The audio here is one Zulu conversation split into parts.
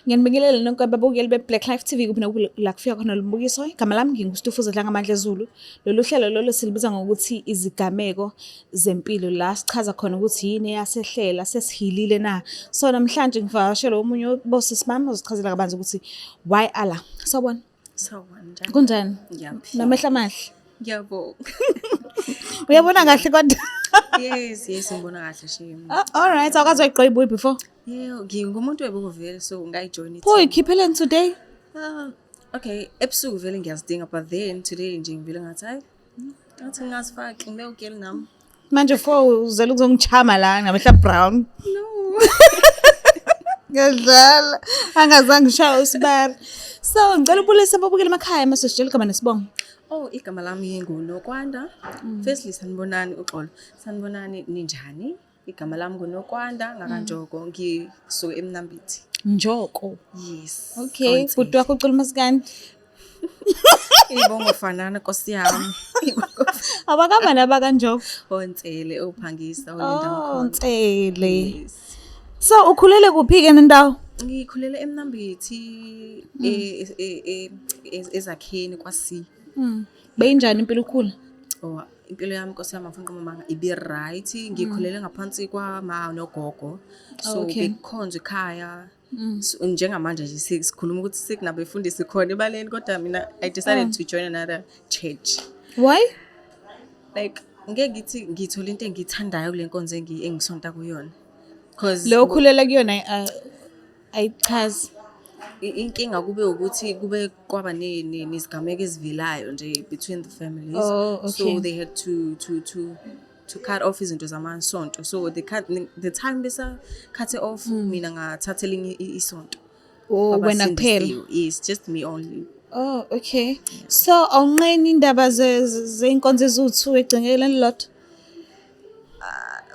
Ngiyanibingelela nonke ababukeli be-Black Life TV kuphi la kufika khona lo mbukiso. Igama lami nginguStufuza Dlangamandla Zulu. Lolu hlelo lolu silibiza ngokuthi izigameko zempilo, la sichaza khona ukuthi yini eyasehlela, sesihilile na. So namhlanje ngivakashele omunye wosisimami ozosichazela kabanzi ukuthi why ala. Sawubona. Sawubona njani? Kunjani? Ngiyaphila. Namehla amahle. Ngiyabonga. Uyabona kahle kodwa? Yes, ngibona kahle shame. All right, awukaze wayiqoqa ibuyi before? Yebo, ngingumuntu webuko vele so ngayijoin it. Pho ikhiphele today? Okay, ebusuku vele ngiyazidinga but then today nje ngivele ngathi hayi. Ngathi ngasifaki ngibe ugel nami. Manje for uzela ukuzongichama la ngamehla brown. No. Ngiyadlala angazange ngishaye usibari. So ngicela ubulisa ababukeli emakhaya mase sitshela igama nesibongo. Oh, igama lami nguNokwanda. Firstly sanibonani uxolo. Sanibonani ninjani? Igama lami nguNokwanda ngakanjoko ngisuke eMnambithi. Njoko. Yes. Okay, bhuti wakho ucula masikandi. Ibongo fanana Nkosi yami. Abakama naba kanjoko. Ontsele ophangisa olinda mkhona. Ontsele. Yes. So ukhulele kuphi ke nendawo? Ngikhulele eMnambithi ezakheni kwaSi. Beyinjani impilo ukhula? Oh, impilo yami Nkosi yami afuna mama ibe right. Ngikhulele ngaphansi kwama nogogo. So bekukhonza ekhaya. Njengamanje nje sikhuluma ukuthi sikunabefundisi khona ebaleni kodwa mina I decided to join another church. Why? Like ngeke ngithi ngithola into engiyithandayo kule nkonzo engisonta kuyona. Because Lo ukhulela kuyona ayichazi. Inkinga kube ukuthi kube kwaba nezigameko ezivelayo nje between the families. Oh, okay. So they had to cut off izinto zamansonto. So the time besa cut it off mina ngathathela isonto. Oh, wena kuphela. Yes, just me only. Oh, okay. So awunqeni indaba zeinkonzo ezuthu egcingeleni lot.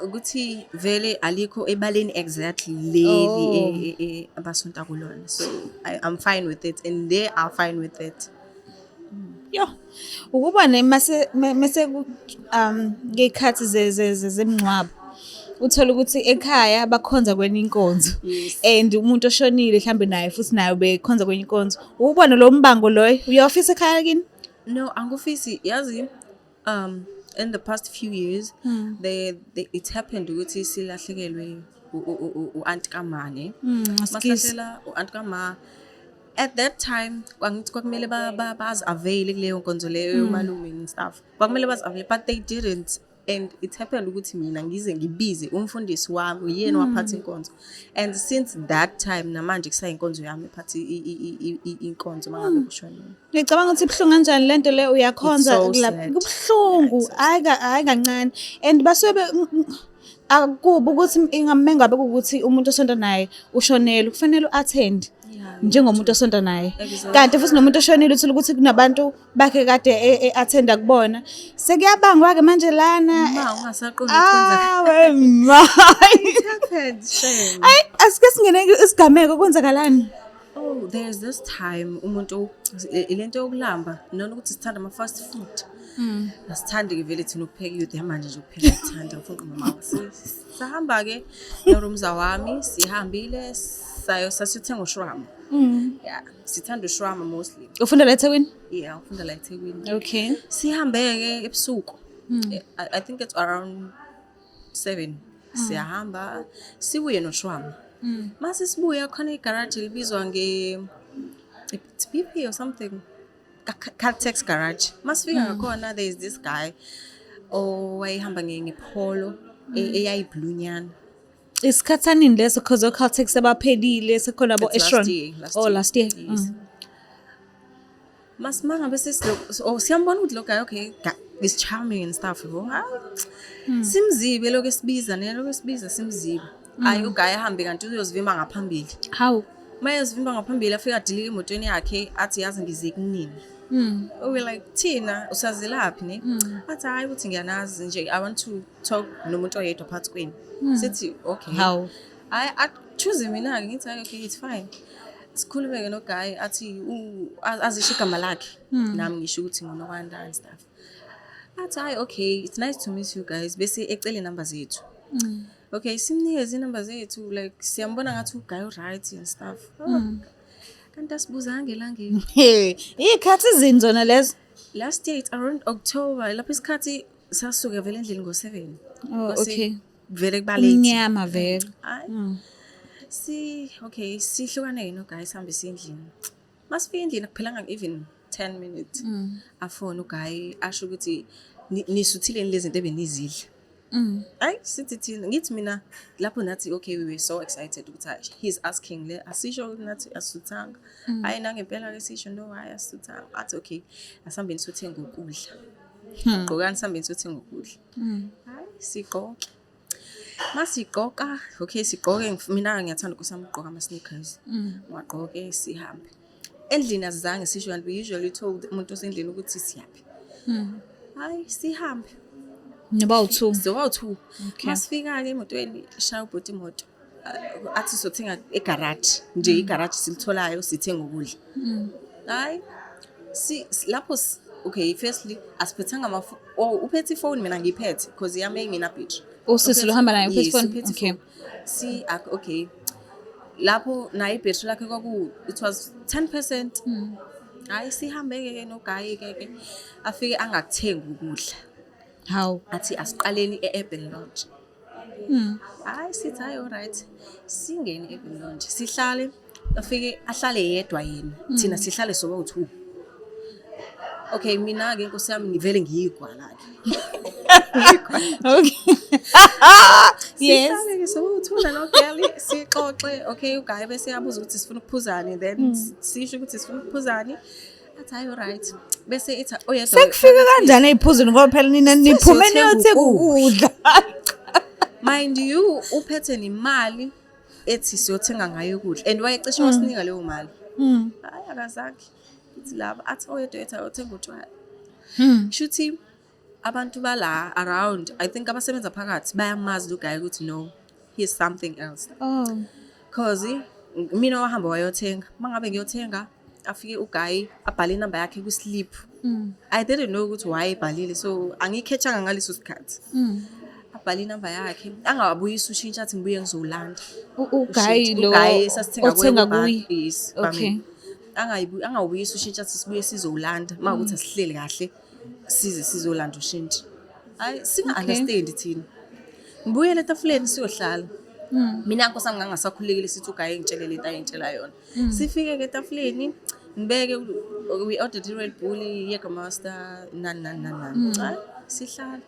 Ukuthi vele alikho ebaleni exactly leli abasonta kulona. So I'm fine with it and they are fine with it. Yo. Ukuba mase ngekhathi zemncwabo. Uthola ukuthi ekhaya bakhonza kwenye inkonzo. And umuntu oshonile mhlambe naye futhi naye bekhonza kwenye inkonzo. Ubona lo mbango loyo uyofisa ekhaya kini? No, angufisi yazi in the past few years it happened ukuthi silahlekelwe uAunt Kamane. Masahlela uAunt Kama. At that time kwakumele baz avail kuleyo nkonzo leyo malume and stuff. Kwakumele baz avail but they didn't. And it happened ukuthi mina ngize ngibize umfundisi wami uyena waphatha inkonzo. And since that time namanje kusayinkonzo yami ephatha inkonzo mangabe kushonile. Ngicabanga ukuthi ibhlungu kanjani lento le uyakhonza kubhlungu hayi kancane. And basuke akuba ukuthi ingabe ukuthi umuntu osonta naye ushonele kufanele uattend njengomuntu osonta naye. Kanti futhi nomuntu oshonile uthola ukuthi kunabantu bakhe kade attenda kubona. Sekuyabangwa ke manje lana. Ma ungasaqondi ukwenza. It happened shame. Ay asike singene isigameko kwenzakalani? Oh, there's this time umuntu ilento yokulamba nona ukuthi sithanda ama fast food. Asithandi ke vele thina ukupheka youth yamanje nje ukupheka sithanda ufuna mama. Sahamba ke norumza wami sihambile sasithenga ushwama. Yeah, sithanda ushwama mostly. Ufunda la eThekwini? Yeah, ufunda la eThekwini. Okay. Sihambe ke ebusuku. I think it's around 7. Siyahamba sibuye noshwama. Mase sibuya khona igarage libizwa it's BP or something. Caltex garage. Masifika ngakhona there is this guy wayehamba ngepolo eyayiblunyana. Isikhathanini leso cause Caltex abaphelile sekhona abo Eshron. Oh last year. Masimanga bese siyambona ukuthi lo guy okay is charming and stuff yabo. Simzibe lokho esibiza nelokho esibiza simzibe. Ayi uguy ahambe kanti uyozivimba ngaphambili. How? Mayezivimba ngaphambili afika adilika emotweni yakhe athi yazi ngize kunini. We like Tina usazelaphi ne? Athi hayi uthi ngiyanazi nje I want to talk nomuntu oyedwa phakathi kweni. Sithi okay. How? I choose mina ke ngithi okay it's fine. Sikhulumeke no guy athi azisho igama lakhe. Nami ngisho ukuthi nguNokwanda and stuff. Athi hayi okay it's nice to meet you guys bese ecele number zethu. okay, simnikeze inamba zethu like siyambona ngathi uguy right and stuff. Kanti asibuzanga elangeni. Iy'khathi zini zona lezo? Last year it's around October lapho isikhathi sasuka vele endlini ngo-7. Oh, okay. Vele kuba late. Mnyama vele. Hayi. Okay, sihlukane noguy sihambe siyendlini. Masifika endlini akuphelanga even 10 minutes. Afona uguy asho ukuthi nisuthile lezi zinto ebenizidla. Hayi sithi thina ngithi mina lapho nathi okay we were so excited ukuthi he's asking le asisho nathi asuthanga. Hayi nangempela ke sisho no hayi asuthanga. Athi okay asihambeni sothenga ukudla. Gqokani sihambeni sothenga ukudla. Hayi sigqoke. Masigqoka okay sigqoke mina ngiyathanda kusami ugqoka ama sneakers. Wagqoke sihambe. Endlini azange sisho and we usually told umuntu osendlini ukuthi siyaphi. Hayi sihambe. Niba u2. So masifika ke emotweni shaya ubhuti imoto. Athi sothenga egarage nje igarage silitholayo sithenga ukudla. Hayi lapho okay firstly asiphethanga uphethe ifone mina ngiphethe because yami engina battery. Usisi lo hamba naye uphethe phone. Okay. Okay. Lapho nayi battery lakhe it was 10%. Hayi sihambe ke no guy ke afike angakuthenga ukudla. How? Athi asiqaleni eUrban Lodge. Hayi sithi hayi alright. Singene eUrban Lodge. Sihlale afike ahlale yedwa yena. Thina sihlale soba u2. Okay mina ke Nkosi yami ngivele ngiyigwala ke. Okay. Yes. Sihlale ke soba u2 no girl sixoxe. Okay uguy bese yabuza ukuthi sifuna ukuphuzani then sisho ukuthi sifuna ukuphuzani. Athi hayi alright. Bese ithi oyedwa sekufika kanjani eziphuzweni ngoba phela nina niphume niyothenga ukudla. Mind you uphethe nemali ethi siyothenga ngayo ukudla and wayecishe wasinika leyo mali. Hayi akazange ithi laba athi oyedwa ethi ayothenga utshwala. Shuthi abantu bala around I think abasebenza phakathi bayamazi lo guy ukuthi no he is something else. Cause mina wahamba wayothenga mangabe ngiyothenga afike uguy abhale inamba yakhe ku slip. I didn't know ukuthi why ibhalile so angikhetshanga ngaleso sikhathi. Abhale inamba yakhe angawabuyisa ushintsha athi ngibuye ngizolanda. Uguy lo othenga kuyi. Okay. Angawubuyisa ushintsha athi sibuye sizolanda mawukuthi asihleli kahle size sizolanda ushintsha. Hayi singa understand thina. Ngibuye letafuleni siyohlala. Mina Nkosi yami ngangasakhulekile sithi uguy ngitshele lento ayintshela yona. Sifike ke etafuleni ngibeke we ordered Red Bull Jägermeister nan. Hayi sihlala.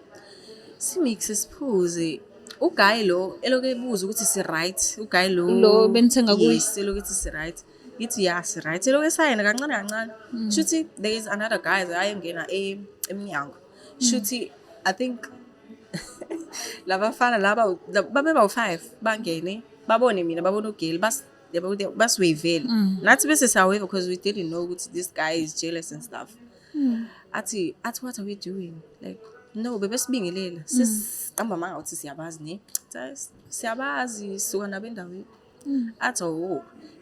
Simixe siphuze. Uguy lo eloke ebuza ukuthi si right. Uguy lo benithenga kuyi. Eloke ethi si right. Yithi yes right. Eloke sayena kancane. Shuthi there is another guy ayengena eminyango. Shuthi I think labafana laba babeba u5 bangene babone mina babona ugirl basiwavele nathi bese sawave because we didn't know ukuthi this guy is jealous and stuff. Athi what are we doing like no bebesibingelela sisihamba manga uthi siyabazi ne siyabazi suka nabendaweni. Athi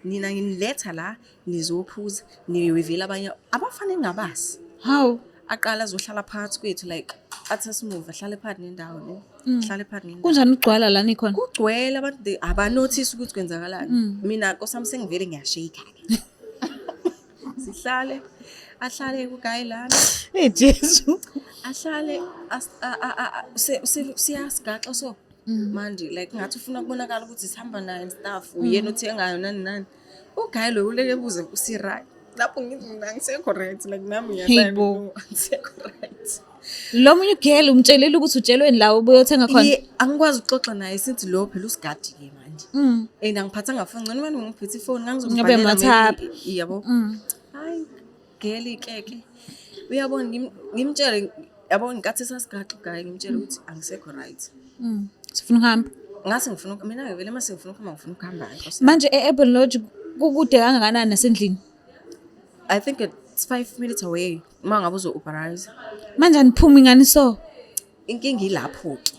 nina nginiletha la nizophuza niwavele abanye abafana engabasi. How? Aqala azohlala phakathi kwethu like athi asimuva ahlale phakathi nendawo ne hlale phakathi nendawo. Kunjani ugcwala la nikhona? Kugcwele abantu abanotice ukuthi kwenzakalani. Mina Nkosi yami sengivele ngiyashake ke. Sihlale ahlale uguy lana. Jesu. Ahlale siyasigaxa so manje like ngathi ufuna ukubonakala ukuthi sihamba naye and stuff uyena othengayo nani. Uguy lo uleke ebuze usi right. Lapho ngithi mina ngisekho right like nami ngiyasayibona ngisekho right. Lo munye ugirl umtshelile ukuthi utshelweni la ubuyothenga khona. Angikwazi ukuxoxa naye sithi lo phela usigadi ke manje. Angiphatha ngafoni ngcono manje ngiphethe ifoni ngangizobhalela yabo. Hayi girl keke. Uyabona ngimtshele yabona nkathi sasigaxa uguy ngimtshela ukuthi angisekho right. Sifuna ukuhamba. Ngase ngifuna mina ngivele mase ngifuna ukuhamba ngifuna ukuhamba. Manje eUrban Lodge kukude kangakanani nasendlini? I think it's 5 minutes away. Mangabe uzo-Uberize. Manje aniphumi ngani so? Inkinga ilapho ke.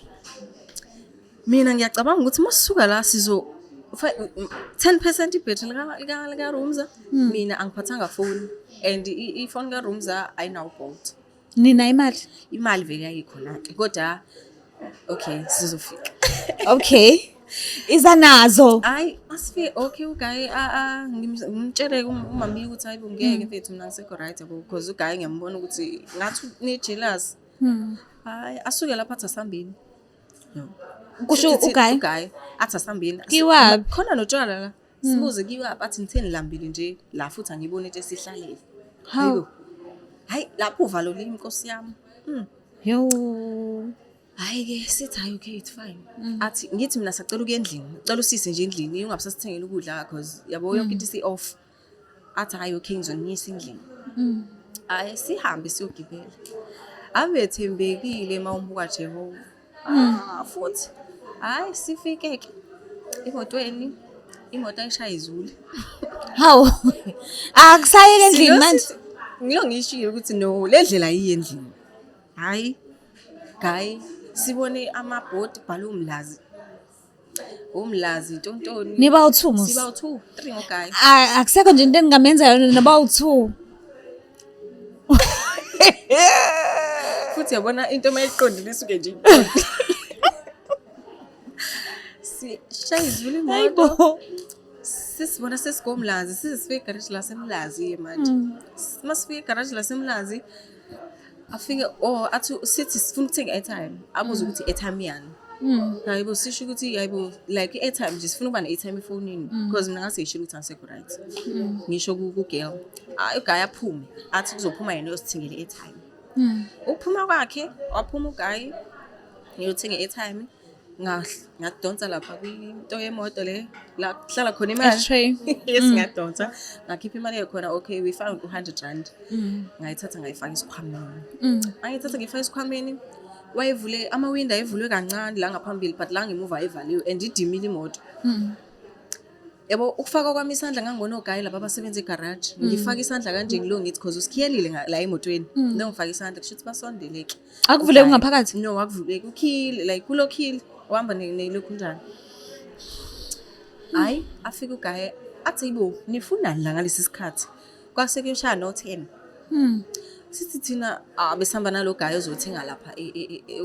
Mina ngiyacabanga ukuthi masisuka la sizo 10% ibhetri lika Rumza. Mina angiphathanga phone and ifone ka Rumza ayinawo Bolt. Nina imali? Imali vele yayikhona ke. Kodwa okay sizofika. Okay. Iza nazo. Hayi asifike okay uGaye ngimtshele umami ukuthi hayibo ngeke mfethu mina ngisekho right yabo because uGaye ngiyambona ukuthi ngathi ne-jealous. Hayi asuke lapha athi asambini. No. Kusho uGaye? uGaye athi asambini. Kiwaphi? Khona notshwala la. Sibuze kiwaphi athi ngitheni lambili nje la futhi angiboni into esihlalele. Hawu. Hayi lapho uvalo limi inkosi yami. Yo. Hayi ke sithi hayi okay it's fine. Athi ngithi mina sacela ukuya endlini. Ucela usise nje endlini ungabusasithengela ukudla because yabo yonke into isi off. Athi hayi okay ngizoniyisa endlini. Hayi sihambe siyogibela. Ave thembekile mawumbuka Jehova. Futhi hayi sifike ke emotweni imoto ayishaya izulu. Hawu. Akusayeke endlini manje. Ngiyongishilo ukuthi no le ndlela yiye endlini. Hayi Gaye sibone amabhodi bhala umlazi tontoni Niba u2 musi. siba u2 3 ngoGaye Akusekho nje into engamenza yona naba u2. futhi yabona into mayiqondile isuke nje sishaya izulu imoto Hayibo. sisibona sesigomlazi sisifike garage lasemlazi manje masifike garage lasemlazi afike athi sithi sifuna ukuthenga airtime abuza ukuthi airtime yani hayibo sisho ukuthi hayibo like airtime nje sifuna ukuba ne-airtime efonini because mina ngasishilo ukuthi angisekho right ngisho ku-girl uGaye aphume athi kuzophuma yena uyosithengela i-airtime ukuphuma kwakhe waphuma uGaye ngiyothenga i-airtime ngadonsa lapha kwinto yemoto le la kuhlala khona imali yes ngadonsa ngakhipha imali yakhona okay we found 200 rand ngayithatha ngayifaka isikhwameni ngayithatha ngifaka isikhwameni wayevule amawindow ayevulwe kancane la ngaphambili but la ngemuva ayivaliwe and idimile imoto yabo ukufaka kwami isandla ngangibona uGaye lapha abasebenza egarage ngifaka isandla kanje ngilo ngithi because usikhiyelile la emotweni ngifaka isandla kusho ukuthi basondeleke Akuvule ungaphakathi? No akuvuleki ukhile like kulokhile uhamba nelokhu njani hayi afika uGaye athi yibo nifunani la ngalesi sikhathi kwase kuyoshaya no10 sithi thina besihamba nalo Gaye ozothenga lapha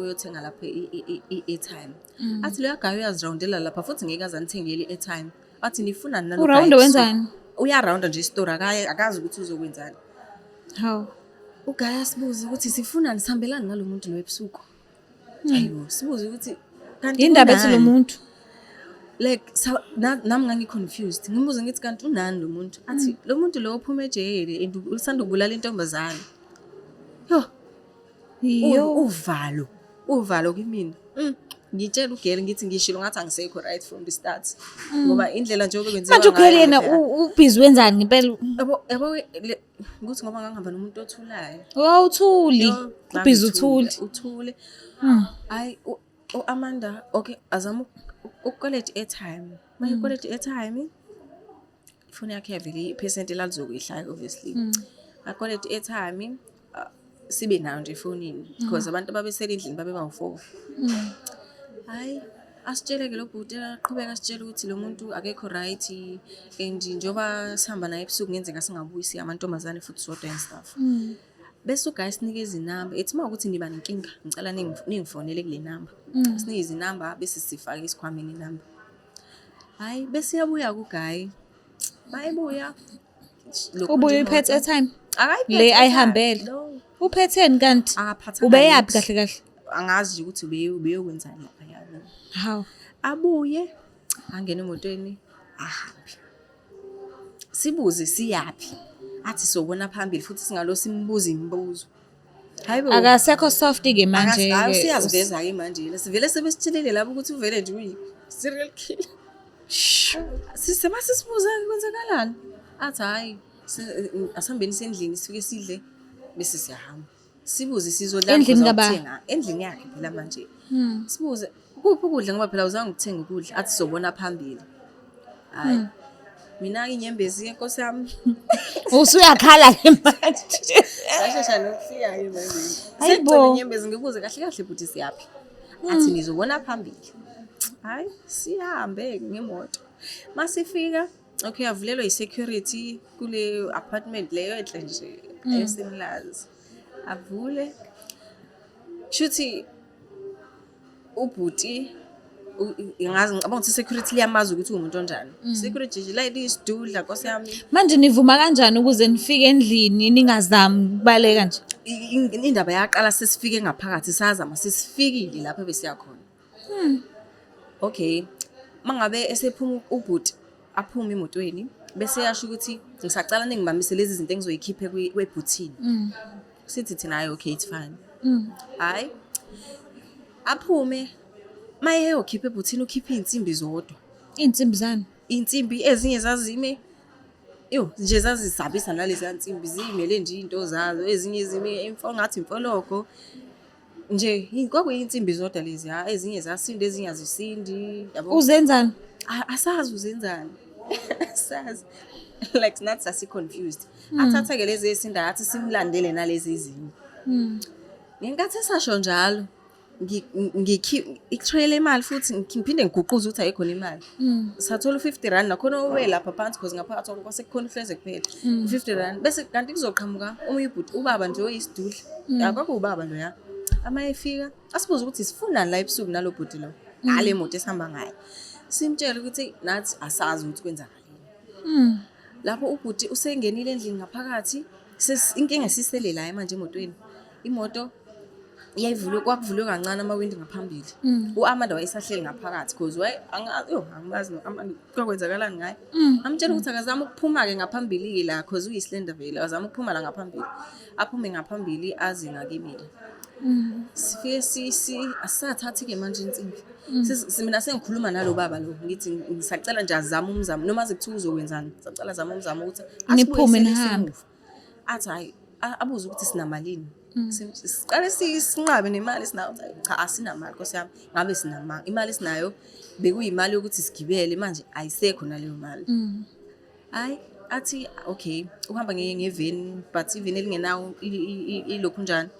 uyothenga lapha i-airtime athi lo Gaye uyaziroundela lapha futhi ngeke azanithengele i-airtime athi nifunani nalo Gaye Uround wenzani? uyarounda nje istori akazi ukuthi uzokwenzani Hawu. uGaye asibuza ukuthi sifunani sihambelani nalo muntu lo ebusuku hayibo sibuza ukuthi kanti Indaba ethi lo muntu. like nami ngangi-confused ngimbuza ngithi kanti unani lo muntu athi lo muntu lo uphuma ejele and ulisanda ukubulala intombazane Yo. uvalo kimina ngitshela uGaye ngithi ngishilo ngathi angisekho right from the start ngoba indlela nje obekwenziwa Manje uGaye yena ubhizi wenzani ngempela? yabo ukuthi ngoba ngangihamba nomuntu othulayo Wawuthuli. Ubhizi uthule hayi uAmanda okay azama ukolect airtime maye ukolect airtime ifoni yakhe yavele ipercent elalizokuyihlaya obviously akolect airtime sibe nayo nje efonini because abantu babesela endlini babe bawu4 hayi asitsheleke lo bhuti aqhubeka asitshela ukuthi lo muntu akekho right and njoba sihamba naye ebusuku ngenzeka singabuyisi amantombazane futhi sodwa and stuff bese uGaye sinikeza inamba ethi mawukuthi niba nenkinga ngicela ningifonele kule namba sinikeza inamba bese sifaka isikhwameni inamba hayi bese yabuya kuGaye bayibuya Ubuye uphethe airtime? akayiphethe Le ayihambele. Uphetheni kanti? Ubeyapi kahle kahle? angazi nje ukuthi ubeyokwenzani lapha yana Hawu. abuye angena emotweni ahambe sibuze siyapi athi sobona phambili futhi singalo simbuza imibuzo hayibo Akasekho soft ke manje hayi ke. siyaziveza ke manje sivele sebesitshilele lapho ukuthi uvele nje uyi serial killer sisibuza kwenzakalani athi hayi asihambeni sendlini sifike sidle bese siyahamba sibuze sizodla endlini yakhe phela manje sibuze kuphi ukudla ngoba phela uzange ukuthenga ukudla athi sobona phambili hayi mina inyembezi inkosi yami Usuyakhala ke manje. ashesha nokufika ke manje Hayibo. inyembezi ngibuze kahle kahle futhi siyapi athi nizobona phambili hayi sihambe ngemoto masifika okay avulelwa isecurity kule apartment leyo enhle nje esemlazi avule shuthi ubhuti ngazi ngicabanga ukuthi security liyamazi ukuthi umuntu onjani. Security nje like isidudla Nkosi yami. Manje nivuma kanjani ukuze nifike endlini ningazami ukubaleka nje? Indaba yaqala sesifike ngaphakathi sazama sesifikile lapho besiya khona. Okay. Mangabe esephuma ubhuti aphuma emotweni bese yasho ukuthi ngisacala ningibambise lezi zinto engizoyikhiphe kwebhuthini. Sithi thina hayi okay it's fine. Hayi. Aphume maye yokhipha ebhuthini ukhipha insimbi zodwa. Insimbi zani? Insimbi ezinye zazime nje zazisabisa nalezi insimbi zimele nje into zazo ezinye zime ngathi imfoloko nje kwakuyinsimbi zodwa lezi ezinye zasinde ezinye azisindi yabo. Uzenzani? Asazi uzenzani. Asazi like not sasi confused. Athatha ke lezi esinda athi simlandele nalezi ezinye. Ngenkathi esasho njalo ngiktrele imali futhi ngiphinde ngiguquze ukuthi ayikhona imali. Sathola u50 nakhona owe lapha phansi because ngaphakathi kwase kukhona ihleze kuphela. U50 bese kanti kuzoqhamuka umyibhuti ubaba nje oyisidudla. Akakho ubaba lo ya. Ama efika asibuza ukuthi sifunani la ebusuku nalo bhuti lo. Ngale moto esihamba ngayo. Simtshela ukuthi nathi asazi ukuthi kwenzakaleni. Lapho ubhuti usengenile endlini ngaphakathi inkinga sisele la manje emotweni. Imoto iyayivulwe kwakuvulwe kancane amawindi ngaphambili. uAmanda wayesahleli ngaphakathi because angimazi noAmanda kwakwenzakalani ngaye. Amtshela ukuthi akazama ukuphuma ke ngaphambili ke la because uyislender vele azama ukuphuma la ngaphambili. Aphume ngaphambili azi ngakimile. Sifike asathathi ke manje insimbi. Mina sengikhuluma nalo baba lo ngithi ngisacela nje azama umzamo noma sekuthiwa uzokwenzani. Sacela azama umzamo ukuthi niphume nihambe. Athi hayi abuza ukuthi sinamalini. Siqale sinqabe nemali sinayo cha asinamali Nkosi yami ngabe sinamali imali sinayo bekuyimali yokuthi sigibele manje ayisekho naleyo mali. Hayi athi okay uhamba ngeveni but even elingenawo ilokhu njani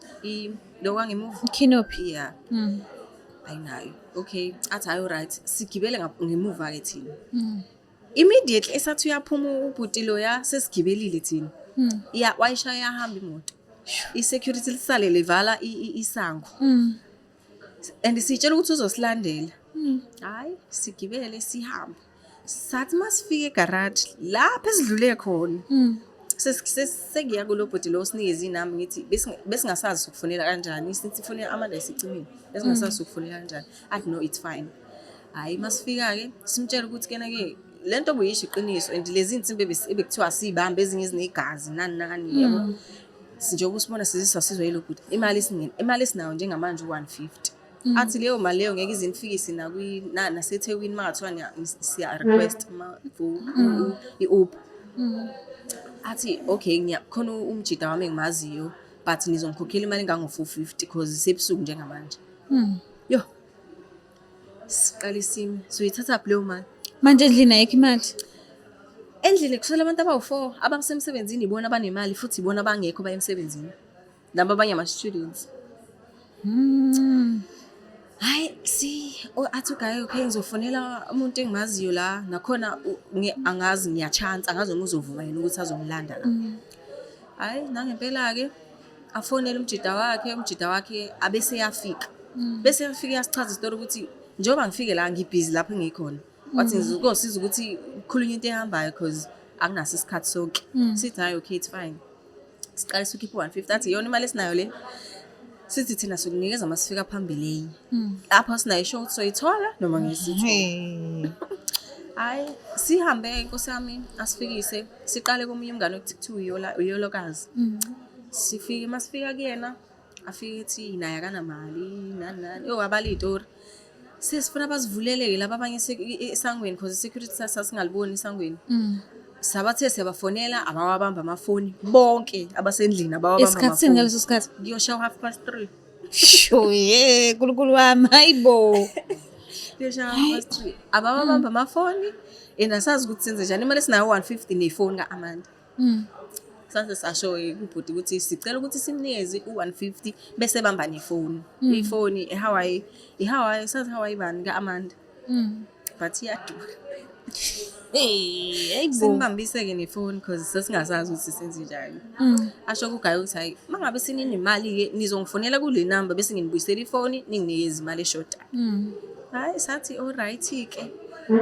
lo wangemuva Canopy. Yeah. Ayinayo. Okay athi ayo right sigibele ngemuva ke thina. Immediately esathi uyaphuma ubhuti lo ya sesigibelile thina. Yeah wayishaya yahamba imoto. I-security lisale levala isango. And sitshela ukuthi uzosilandela. Hayi sigibele sihamba. Sathi masifike egarage lapha esidlule khona. Sesigiya kulo bhuti lo sinikeze inamba ngithi besingasazi ukufonela kanjani sithi fonela Amanda esicimini. Besingasazi ukufonela kanjani. Athi no it's fine. Hayi masifika ke simtshela ukuthi kena ke lento buyisho iqiniso and lezi insimbi ebekuthiwa sibambe ezinye ezinegazi nani yabo. Sinjoba usibona siziswa yilo bhuti imali esinayo njengamanje 150. Athi leyo mali leyo ngeke izinifikise naseThekwini mangathiwa siya request iUber. Athi okay ngiyakhona umjida wami engimaziyo but nizongikhokhela imali engango 450 because sebusuku njengamanje. Yo siqala isimo soyithatha leyo mali Manje endlini ayikho imali. Endlini kusela abantu abawu4 abasemsebenzini ibona abanemali futhi ibona abangekho bayemsebenzini. Laba abanye ama students. Hayi athi ugaye okay ngizofonela umuntu engimaziyo la nakhona angazi ngiyachance angazi noma uzovuma yena ukuthi azomlanda la. Hayi nangempela ke afonela umjida wakhe abese yafika. Bese yafika yasichaza istory ukuthi njengoba ngifike la ngibhizi lapho engikhona. Wathi ngizosiza ukuthi ukukhulunywa into ehambayo because akunaso isikhathi sonke. Sithi hayi okay it's fine. Siqale sikhipha 150 athi yona imali esinayo le. Sithi thina sokunikeza masifika phambili. Lapho sinayo show soyithola noma ngisithi. Hayi sihambe Nkosi yami asifikise siqale komunye umngane okuthiwa uyolokazi. Sifike masifika kuyena afike ethi naye akana mali nani abala izitori. Sesifuna basivuleleke laba abanye esangweni because security sasingaliboni esangweni. Sabathe siyabafonela abawabamba amafoni bonke abasendlini abawabamba amafoni. Esikhatsini ngaleso sikhathi Ngiyoshawa 3:30. Sho nkulunkulu wami hayibo. Ngiyoshawa 3:30. Abawabamba amafoni endasazi ukuthi senze njani imali sinayo 150 nefoni kaAmanda. Sanse sasho kubhuti ukuthi sicela ukuthi simnikeze u150 bese bamba nefoni. Ifoni eHawaii sathi Hawaii bani kaAmanda. But iyadura. Hayibo. Simbambise ke nefoni because sesingasazi ukuthi senze njani. Asho kugayi ukuthi hayi mangabe sinini imali ke nizongifonela kule number bese nginibuyisela ifoni ninginikeze imali eshota. Hayi sathi alright-ke.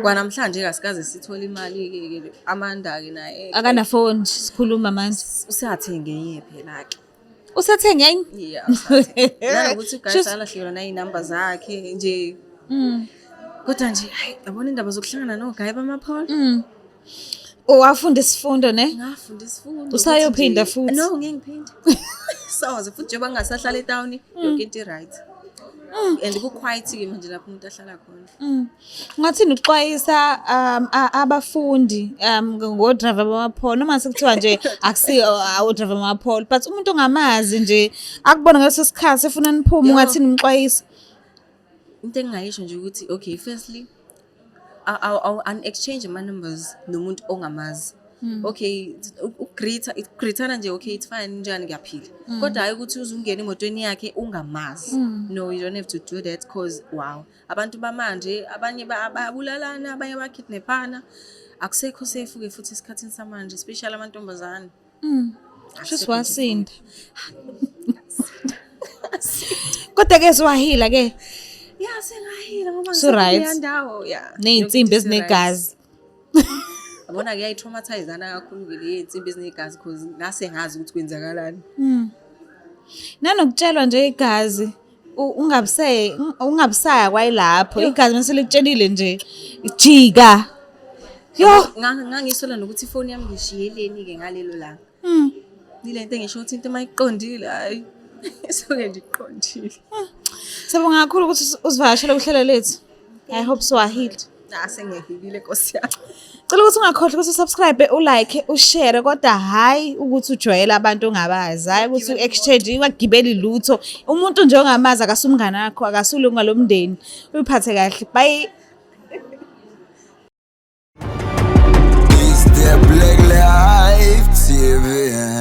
Kwanamhlanje kasikaze sithola imali-ke Amanda-ke naye. Akanafoni sikhuluma manje. Usathenge enye phela-ke. Usathenge enye? Yeah, usathenge. Nanokuthi uguys alahlekelwa nayinamba zakhe nje. Kodwa nje hayi yabona indaba zokuhlangana nogayi bamapholo. Wafunda isifundo ne? Ngafunda isifundo. Usayophinda futhi? No, ngeke ngiphinde. Sawaze futhi njengoba ngingasahlala eTown yonke into right. And ku-quiet-ke manje lapho umuntu ahlala khona. Ungathini ukuxwayisa abafundi ngo-driver bamapholo noma sekuthiwa nje akusiyo u-driver bamapholo but umuntu ongamazi nje akubona ngaleso sikhathi efuna niphume ungathini umxwayisa? Into engingayisho nje ukuthi okay firstly exchange ama-numbers nomuntu ongamazi. Okay ukugreethana nje okay it's fine njani ngiyaphila kodwa hayi ukuthi uzungena emotweni yakhe ungamazi. No, you don't have to do that because wow abantu bamanje abanye bayabulalana abanye bakidnappana akusekho safe-ke futhi esikhathini samanje especially amantombazane. Just wasinda. Kodwa-ke siwahila-ke. Yeah, sengahila ngoba ngisekuleyondawo ney'nsimbi ezinegazi. Yabona kuyayi-traumatise-ana kakhulu-ke ley'nsimbi ezinegazi because ngase ngazi ukuthi kwenzakalani. Nanokutshelwa nje igazi ungabusaya kwayilapho igazi mase likutshelile nje jika. Yo ngangisola nokuthi ifoni yami ngishiyeleni-ke ngalelo langa. Ile nto engisho ukuthi into mayiqondile hayi soke ndiqondile. Sibonga kakhulu ukuthi usivakashele uhlelo lethu. I hope siwahile. Sengiyahilile Nkosi yami. Cela ukuthi ungakhohlwa ukuthi subscribe, ulike, ushare kodwa hayi ukuthi ujwayele abantu ongabazi. Hayi ukuthi u-exchange wagibeli lutho. Umuntu nje ongamazi akasumngane wakho, akasulunga lomndeni. Uyiphathe kahle. Bye. It's the Black Life TV.